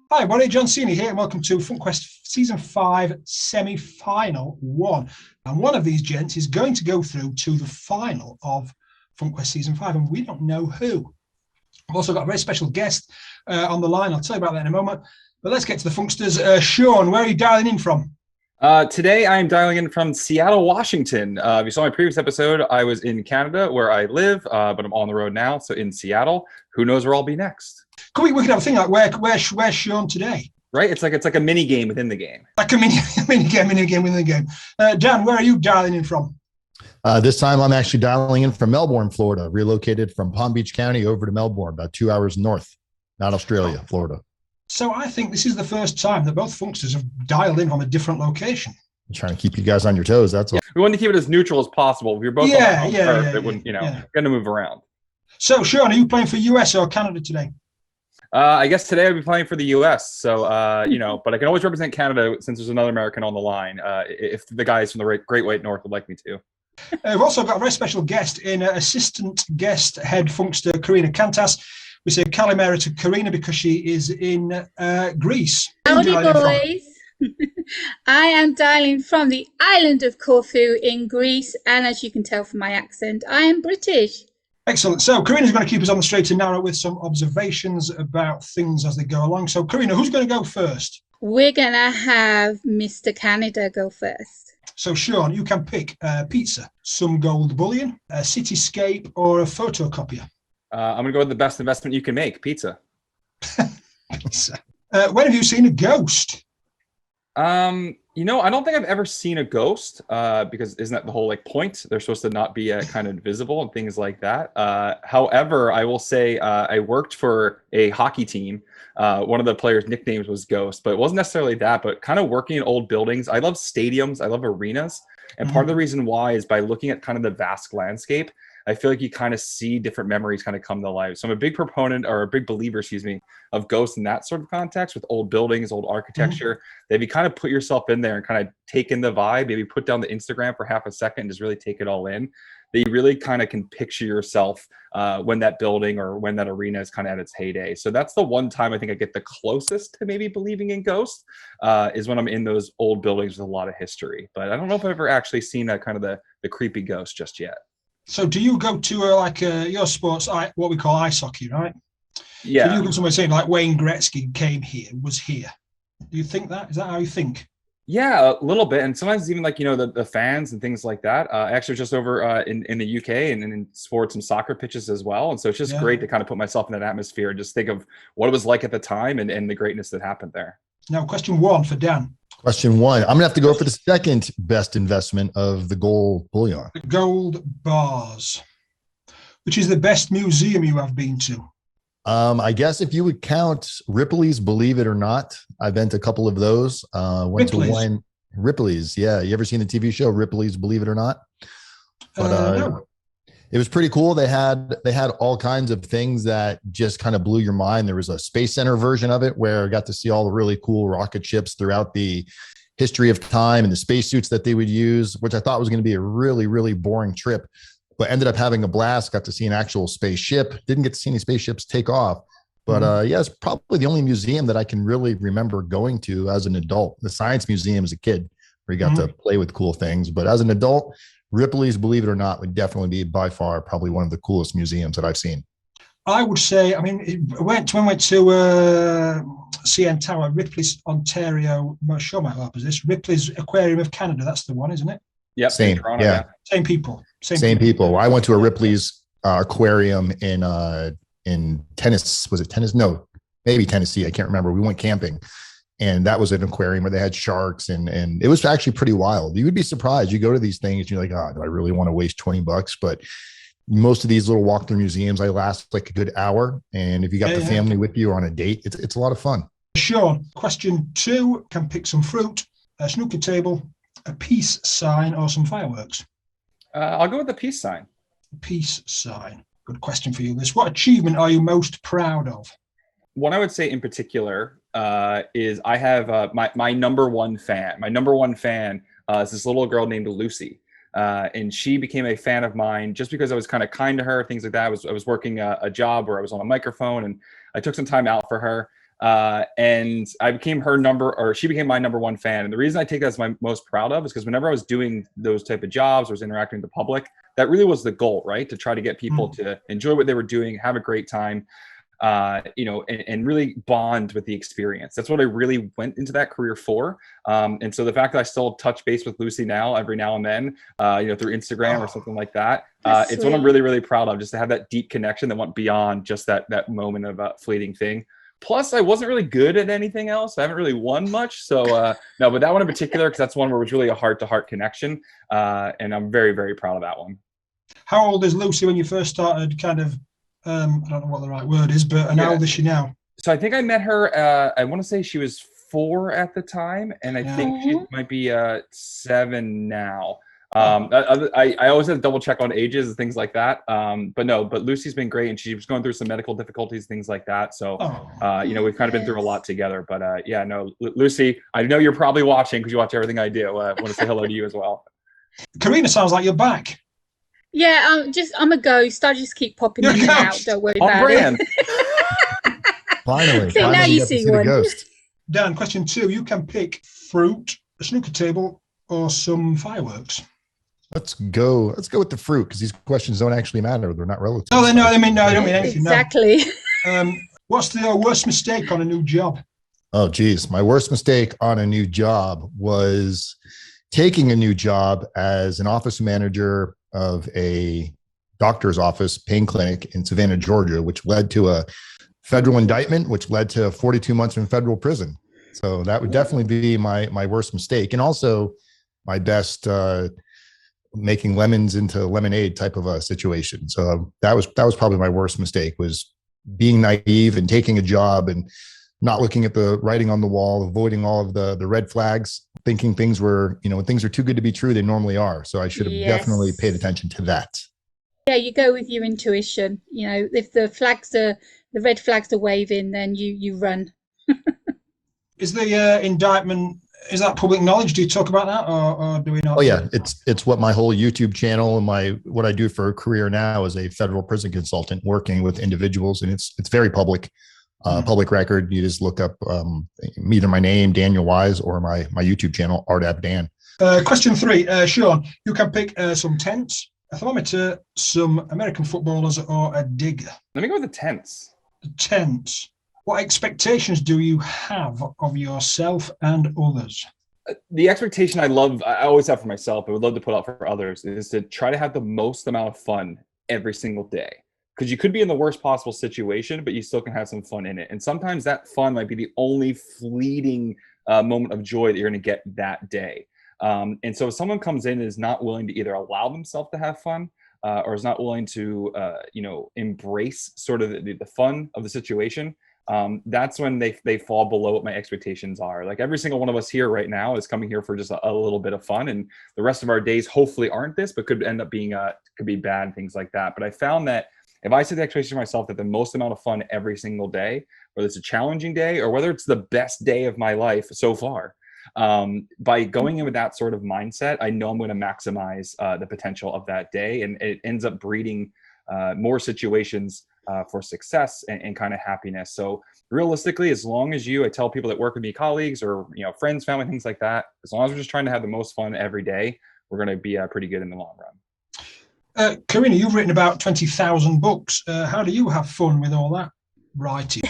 Hi, everybody. John Cena here, and welcome to FunkQuest Season 5 Semi-Final 1. And one of these gents is going to go through to the final of FunkQuest Season 5, and we don't know who. I've also got a very special guest on the line. I'll tell you about that in a moment. But let's get to the Funksters. Sean, where are you dialing in from? Today, I am dialing in from Seattle, Washington. If you saw my previous episode, I was in Canada, where I live, but I'm on the road now, so in Seattle. Who knows where I'll be next? We could have a thing like where's Sean today? Right? It's like a mini game within the game. Like a mini game within the game. Dan, where are you dialing in from? This time I'm actually dialing in from Melbourne, Florida, relocated from Palm Beach County over to Melbourne, about 2 hours north, not Australia, Florida. So I think this is the first time that both Funksters have dialed in from a different location. I'm trying to keep you guys on your toes. That's all. We wanted to keep it as neutral as possible. If you're both on Earth, it wouldn't, going to move around. So, Sean, are you playing for US or Canada today? I guess today I'll be playing for the US. So, but I can always represent Canada since there's another American on the line, if the guys from the Great White North would like me to. We've also got a very special guest in assistant guest head Funkster, Karina Kantas. We say Kalimera to Karina because she is in Greece. Howdy, boys. I am dialing from the island of Corfu in Greece, and as you can tell from my accent, I am British. Excellent. So Karina's going to keep us on the straight and narrow with some observations about things as they go along. So Karina, who's going to go first? We're going to have Mr. Canada go first. So Sean, you can pick pizza, some gold bullion, a cityscape, or a photocopier. I'm going to go with the best investment you can make, pizza. Pizza. When have you seen a ghost? I don't think I've ever seen a ghost because isn't that the whole point? They're supposed to not be kind of invisible and things like that. However, I will say I worked for a hockey team. One of the players' nicknames was Ghost, but it wasn't necessarily that, but kind of working in old buildings. I love stadiums. I love arenas. And part of the reason why is by looking at kind of the vast landscape, I feel like you kind of see different memories kind of come to life. So I'm a big proponent or a big believer, of ghosts in that sort of context with old buildings, old architecture. That if you kind of put yourself in there and kind of take in the vibe, maybe put down the Instagram for half a second and just really take it all in, that you really kind of can picture yourself when that building or when that arena is kind of at its heyday. So that's the one time I think I get the closest to maybe believing in ghosts is when I'm in those old buildings with a lot of history. But I don't know if I've ever actually seen that kind of the creepy ghost just yet. So do you go to your sports, what we call ice hockey, right? Yeah. So you go somewhere saying like Wayne Gretzky came here, was here. Do you think that? Is that how you think? Yeah, a little bit. And sometimes even the fans and things like that. I actually was just over in the UK and in sports and soccer pitches as well. And so it's just great to kind of put myself in that atmosphere and just think of what it was like at the time and the greatness that happened there. Now, question one for Dan. Question one. I'm going to have to go for the second best investment of the gold bullion. The gold bars, which is the best museum you have been to? I guess if you would count Ripley's Believe It or Not, I've been to a couple of those. Went to one. Ripley's, yeah. You ever seen the TV show Ripley's Believe It or Not? But no. It was pretty cool. They had all kinds of things that just kind of blew your mind. There was a Space Center version of it where I got to see all the really cool rocket ships throughout the history of time and the spacesuits that they would use, which I thought was going to be a really, really boring trip, but ended up having a blast. Got to see an actual spaceship. Didn't get to see any spaceships take off. But it's probably the only museum that I can really remember going to as an adult. The Science Museum as a kid, where you got to play with cool things. But as an adult, Ripley's Believe It or Not would definitely be by far probably one of the coolest museums that I've seen. I would say, when we went to CN Tower, Ripley's Ontario, I'm sure my lap is this, Ripley's Aquarium of Canada, that's the one, isn't it? Yep. Same, Toronto, yeah. Same people. Same people. I went to a Ripley's aquarium in Tennessee. Was it Tennessee? No, maybe Tennessee. I can't remember. We went camping. And that was an aquarium where they had sharks and it was actually pretty wild. You would be surprised. You go to these things, you're like, oh, do I really want to waste $20? But most of these little walk-through museums, they last like a good hour. And if you got the family with you or on a date, it's a lot of fun. Sean, question two, can pick some fruit, a snooker table, a peace sign, or some fireworks? I'll go with the peace sign. Peace sign. Good question for you. What achievement are you most proud of? One I would say in particular is I have my number one fan. My number one fan is this little girl named Lucy. And she became a fan of mine just because I was kind of kind to her, things like that. I was working a job where I was on a microphone and I took some time out for her. And I became she became my number one fan. And the reason I take that as my most proud of is because whenever I was doing those type of jobs, I was interacting with the public, that really was the goal, right? To try to get people to enjoy what they were doing, have a great time, and really bond with the experience. That's what I really went into that career for. And so the fact that I still touch base with Lucy now, every now and then, through Instagram or something like that, it's what I'm really, really proud of, just to have that deep connection that went beyond just that moment of a fleeting thing. Plus, I wasn't really good at anything else. I haven't really won much. So no, but that one in particular, because that's one where it was really a heart-to-heart connection. And I'm very, very proud of that one. How old is Lucy when you first started kind of, I don't know what the right word is, but how old is she now? So I think I met her, I want to say she was 4 at the time. And I think she might be 7 now. I always have to double check on ages and things like that. But Lucy's been great, and she was going through some medical difficulties, things like that. So, we've kind of been through a lot together, but Lucy, I know you're probably watching because you watch everything I do. I want to say hello to you as well. Karina, sounds like you're back. Yeah, I'm a ghost. I just keep popping in and out. Don't worry about it. Finally. So now you see one. Ghost. Dan, question 2. You can pick fruit, a snooker table, or some fireworks. Let's go with the fruit, because these questions don't actually matter. They're not relative. No, I don't mean anything. Exactly. No. What's the worst mistake on a new job? Oh, geez. My worst mistake on a new job was taking a new job as an office manager of a doctor's office, pain clinic in Savannah, Georgia, which led to a federal indictment, which led to 42 months in federal prison. So that would definitely be my worst mistake. And also my best making lemons into lemonade type of a situation. So that was probably my worst mistake, was being naive and taking a job and not looking at the writing on the wall, avoiding all of the red flags, thinking things were, when things are too good to be true, they normally are. So I should have definitely paid attention to that. Yeah, you go with your intuition. If the red flags are waving, then you run. Is the indictment, is that public knowledge? Do you talk about that, or do we not? Oh yeah, it's what my whole YouTube channel and what I do for a career now as a federal prison consultant, working with individuals, and it's very public. Public record. You just look up either my name, Daniel Wise, or my YouTube channel, Ardab Dan. Question 3, Sean, you can pick some tents, a thermometer, some American footballers, or a digger. Let me go with the tents. The tents. What expectations do you have of yourself and others? The expectation I always have for myself, but would love to put out for others, is to try to have the most amount of fun every single day. Because you could be in the worst possible situation, but you still can have some fun in it. And sometimes that fun might be the only fleeting moment of joy that you're going to get that day. And so if someone comes in and is not willing to either allow themselves to have fun, or is not willing to, embrace sort of the fun of the situation, that's when they fall below what my expectations are. Like every single one of us here right now is coming here for just a little bit of fun, and the rest of our days hopefully aren't this, but could end up being could be bad, things like that. But I found that if I set the expectation for myself that the most amount of fun every single day, whether it's a challenging day or whether it's the best day of my life so far, by going in with that sort of mindset, I know I'm going to maximize the potential of that day, and it ends up breeding more situations for success and kind of happiness. So realistically, as long as I tell people that work with me, colleagues or friends, family, things like that, as long as we're just trying to have the most fun every day, we're going to be pretty good in the long run. Karina, you've written about 20,000 books. How do you have fun with all that writing?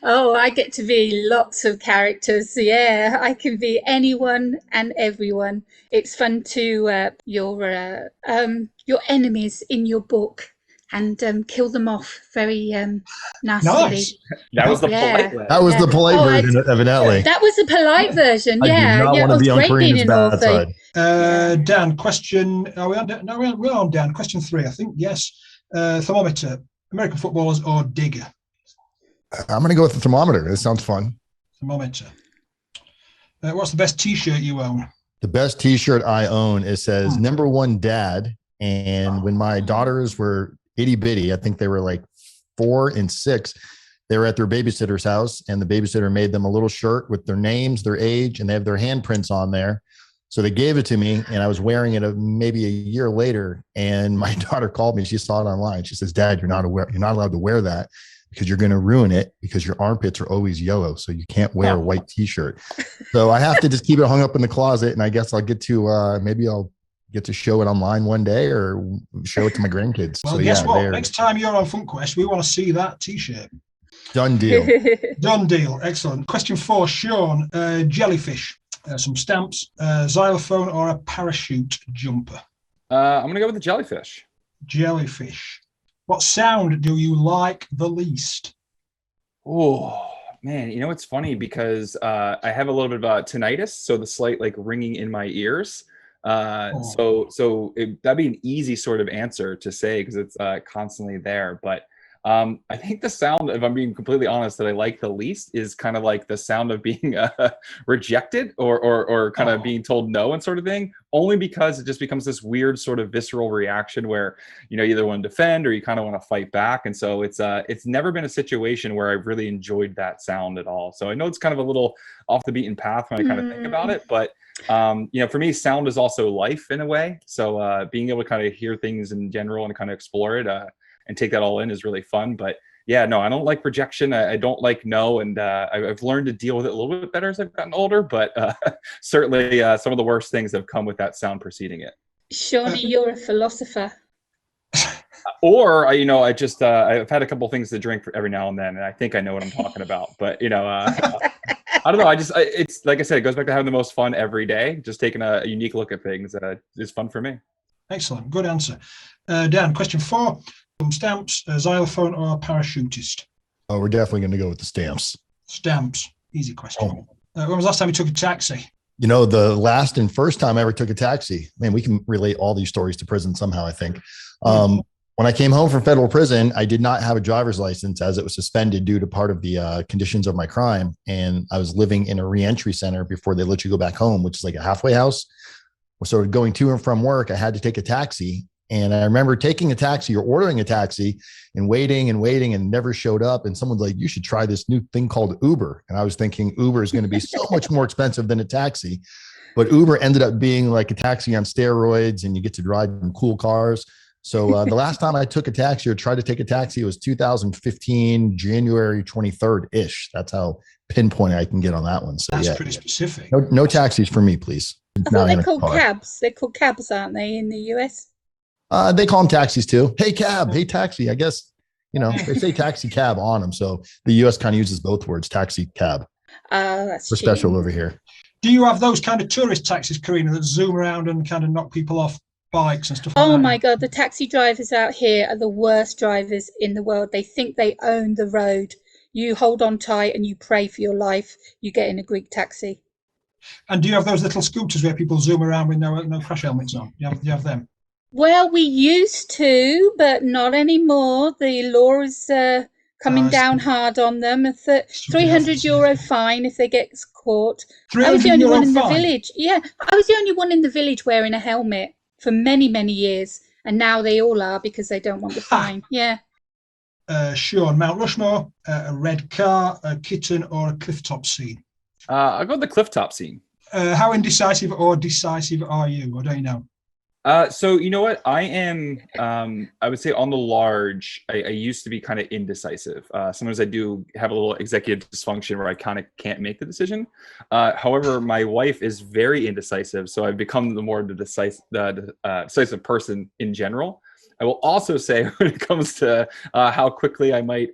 Oh, I get to be lots of characters. Yeah, I can be anyone and everyone. It's fun to your enemies in your book and kill them off very nastily. Nice. That was the polite way. That was the polite version, evidently. That was the polite version. Yeah, I do not want to be on Karina's bad side. Dan, question. Are we on? No, we're on Dan. Question 3, I think. Yes. Thermometer, American footballers, or digger? I'm going to go with the thermometer. This sounds fun. Thermometer. What's the best T-shirt you own? The best T-shirt I own, it says "Number One Dad." And when my daughters were itty bitty, I think they were like 4 and 6, they were at their babysitter's house, and the babysitter made them a little shirt with their names, their age, and they have their handprints on there. So they gave it to me, and I was wearing it maybe a year later. And my daughter called me. She saw it online. She says, "Dad, you're not allowed to wear that." because you're going to ruin it because your armpits are always yellow. So you can't wear a white t-shirt. So I have to just keep it hung up in the closet. And I guess I'll get to, maybe I'll get to show it online one day or show it to my grandkids. Well, so guess what? they're Next time you're on FunkQuest, we want to see that t-shirt. done deal. Done deal. Excellent. Question 4, Sean. Jellyfish, some stamps, xylophone, or a parachute jumper? I'm going to go with the jellyfish. Jellyfish. What sound do you like the least? Oh, man. You know, it's funny because I have a little bit of tinnitus. So the slight like ringing in my ears. So that'd be an easy sort of answer to say because it's constantly there. But I think the sound, if I'm being completely honest, that I like the least is kind of like the sound of being rejected or kind of being told no and sort of thing, only because it just becomes this weird sort of visceral reaction where, you know, you either want to defend or you kind of want to fight back. And so it's never been a situation where I've really enjoyed that sound at all. So I know it's kind of a little off the beaten path when I kind of think about it, but you know, for me, sound is also life in a way. So being able to kind of hear things in general and kind of explore it, and take that all in is really fun. But yeah, no, I don't like rejection. I don't like no. And I've learned to deal with it a little bit better as I've gotten older, but certainly some of the worst things have come with that sound preceding it. Shawny, you're a philosopher. Or, you know, I've had a couple things to drink every now and then, and I think I know what I'm talking about. But, you know, I don't know. It's like I said, it goes back to having the most fun every day. Just taking a unique look at things is fun for me. Excellent. Good answer. Dan, question 4. Some stamps, a xylophone, or a parachutist? Oh, we're definitely going to go with the stamps. Stamps. Easy question. When was the last time you took a taxi? You know, the last and first time I ever took a taxi, man, we can relate all these stories to prison somehow, I think. When I came home from federal prison, I did not have a driver's license as it was suspended due to part of the conditions of my crime. And I was living in a reentry center before they let you go back home, which is like a halfway house. So going to and from work, I had to take a taxi. And I remember taking a taxi or ordering a taxi and waiting and never showed up. And someone's like, you should try this new thing called Uber. And I was thinking Uber is going to be so much more expensive than a taxi. But Uber ended up being like a taxi on steroids and you get to drive in cool cars. So the last time I took a taxi or tried to take a taxi was 2015, January 23rd-ish. That's how pinpoint I can get on that one. So that's pretty specific. No taxis for me, please. I thought they're called cabs. They're called cabs, aren't they, in the US? They call them taxis too. Hey, cab. Hey, taxi. I guess, you know, they say taxi cab on them. So the US kind of uses both words, taxi, cab. That's we're special over here. Do you have those kind of tourist taxis, Karina, that zoom around and kind of knock people off bikes and stuff like that? Oh my God, the taxi drivers out here are the worst drivers in the world. They think they own the road. You hold on tight and you pray for your life. You get in a Greek taxi. And do you have those little scooters where people zoom around with no crash helmets on? Do you have them? Well, we used to, but not anymore. The law is coming down hard on them. A €300 fine if they get caught. I was the only one in the village. Yeah, I was the only one in the village wearing a helmet for many, many years. And now they all are because they don't want the fine. Yeah. Sean, Mount Rushmore, a red car, a kitten, or a clifftop scene? I'll go with the clifftop scene. How indecisive or decisive are you? I don't know. So you know what? I am, I would say on the large, I used to be kind of indecisive. Sometimes I do have a little executive dysfunction where I kind of can't make the decision. However, my wife is very indecisive. So I've become the more decisive person in general. I will also say when it comes to how quickly I might,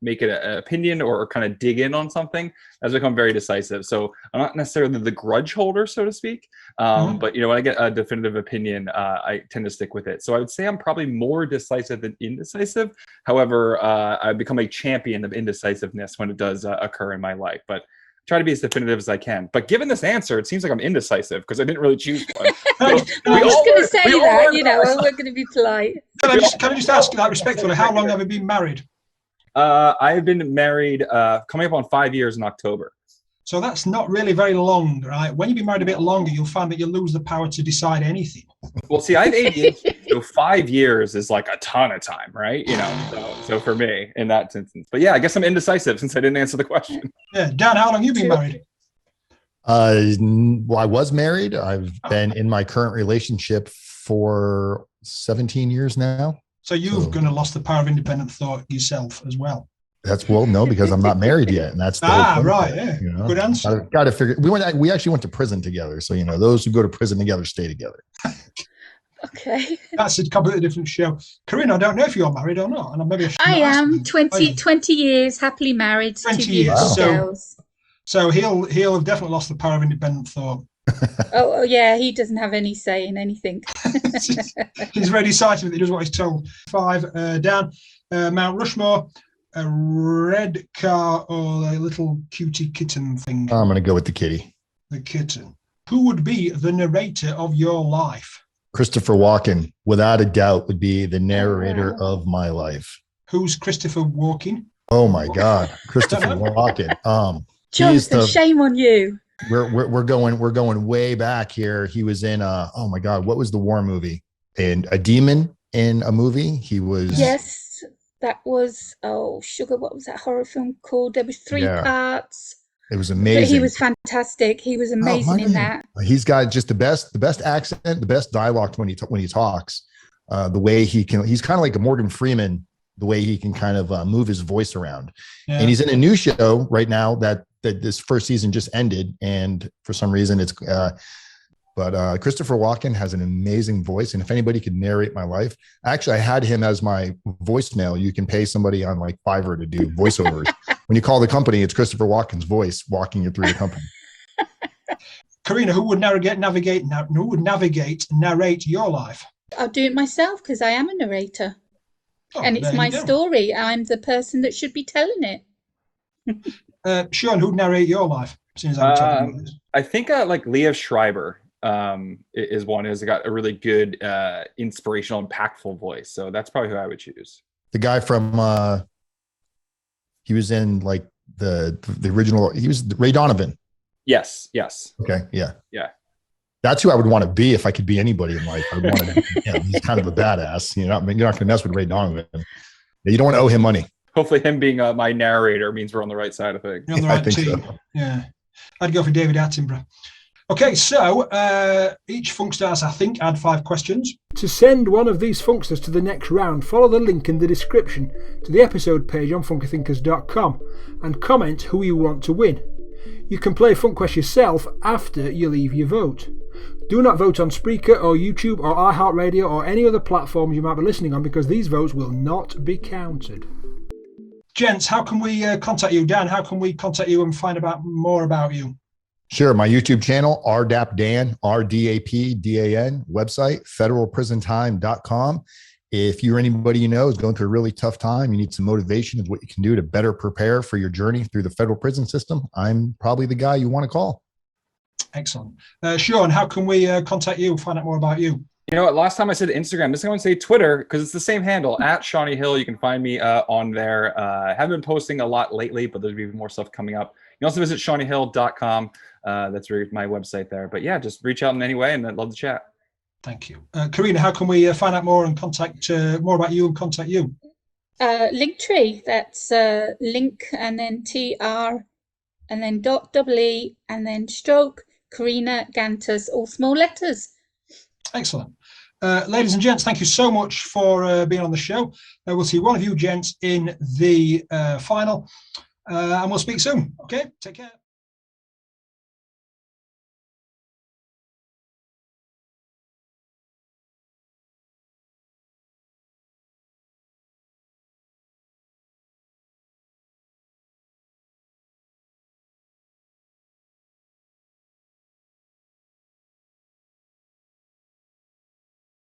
make it an opinion or kind of dig in on something, that's become very decisive. So I'm not necessarily the grudge holder, so to speak. But, when I get a definitive opinion, I tend to stick with it. So I would say I'm probably more decisive than indecisive. However, I've become a champion of indecisiveness when it does occur in my life. But try to be as definitive as I can. But given this answer, it seems like I'm indecisive because I didn't really choose one. I was going to say that, we're going to be polite. Can I just ask that respectfully, how long have you been married? I've been married coming up on 5 years in October. So that's not really very long, right? When you've been married a bit longer, you'll find that you lose the power to decide anything. Well, see, I have ADHD, so 5 years is like a ton of time, right? So for me in that instance. But yeah, I guess I'm indecisive since I didn't answer the question. Yeah, Dan, how long have you been married? Well, I was married. I've been in my current relationship for 17 years now. So you've gonna lost the power of independent thought yourself as well. No, because I'm not married yet, and that's the whole point right. there, Yeah, you know? Good answer. Got to figure. We actually went to prison together, so those who go to prison together stay together. Okay. That's a completely different show. Karina, I don't know if you're married or not, and maybe I am 20 years happily married to 20 two years. beautiful So- girls. So he'll have definitely lost the power of independent thought. Oh yeah, he doesn't have any say in anything. He's very decisive. He does what he's told. 5 down. Mount Rushmore, a red car or a little cutie kitten thing. I'm going to go with the kitty. The kitten. Who would be the narrator of your life? Christopher Walken, without a doubt, would be the narrator of my life. Who's Christopher Walken? Oh my God, Christopher Walken. Jonathan, shame on you. We're going way back here. He was in oh my God, what was the war movie? And a demon in a movie. He was that was sugar. What was that horror film called? There was 3 parts. It was amazing. But he was fantastic. He was amazing in that. He's got just the best accent, the best dialogue when he talks. The way he's kind of like a Morgan Freeman. The way he can kind of move his voice around. And he's in a new show right now that this first season just ended, and for some reason it's but Christopher Walken has an amazing voice, and if anybody could narrate my life, actually I had him as my voicemail. You can pay somebody on like Fiverr to do voiceovers. When you call the company, it's Christopher Walken's voice walking you through the company. Karina, who would narrate your life? I'll do it myself because I am a narrator. And it's my story. I'm the person that should be telling it. Sean, who'd narrate your life? As soon as I'm talking about this. I think like Leah Schreiber is one who's got a really good, inspirational, impactful voice. So that's probably who I would choose. The guy from he was in like the original. He was Ray Donovan. Yes. Okay. Yeah. That's who I would want to be if I could be anybody in life. I would want to, he's kind of a badass. You're not going to mess with Ray Donovan. You don't want to owe him money. Hopefully him being my narrator means we're on the right side of things. You're on the right team. So. Yeah. I'd go for David Attenborough. Okay, so each Funkstars, I think, had 5 questions. To send one of these Funksters to the next round, follow the link in the description to the episode page on FunkyThinkers.com and comment who you want to win. You can play FunkQuest yourself after you leave your vote. Do not vote on Spreaker or YouTube or iHeartRadio or any other platforms you might be listening on, because these votes will not be counted. Gents, how can we contact you? Dan, how can we contact you and find out more about you? Sure. My YouTube channel, RDAPDan, RDAPDAN, website, federalprisontime.com. If you're anybody you know is going through a really tough time, you need some motivation of what you can do to better prepare for your journey through the federal prison system, I'm probably the guy you want to call. Excellent. Sean, how can we contact you, find out more about you? You know what? Last time I said Instagram. This time I'm going to say Twitter because it's the same handle, at Shawny Hill. You can find me on there. I haven't been posting a lot lately, but there's even more stuff coming up. You can also visit shawnyhill.com. That's my website there. But yeah, just reach out in any way, and I'd love to chat. Thank you. Karina, how can we find out more and contact more about you and contact you? Linktree. That's link and then TR and then .ee and then stroke Karina Gantas, all small letters. Excellent. Ladies and gents, thank you so much for being on the show. We'll see one of you gents in the final, and we'll speak soon. Okay, take care.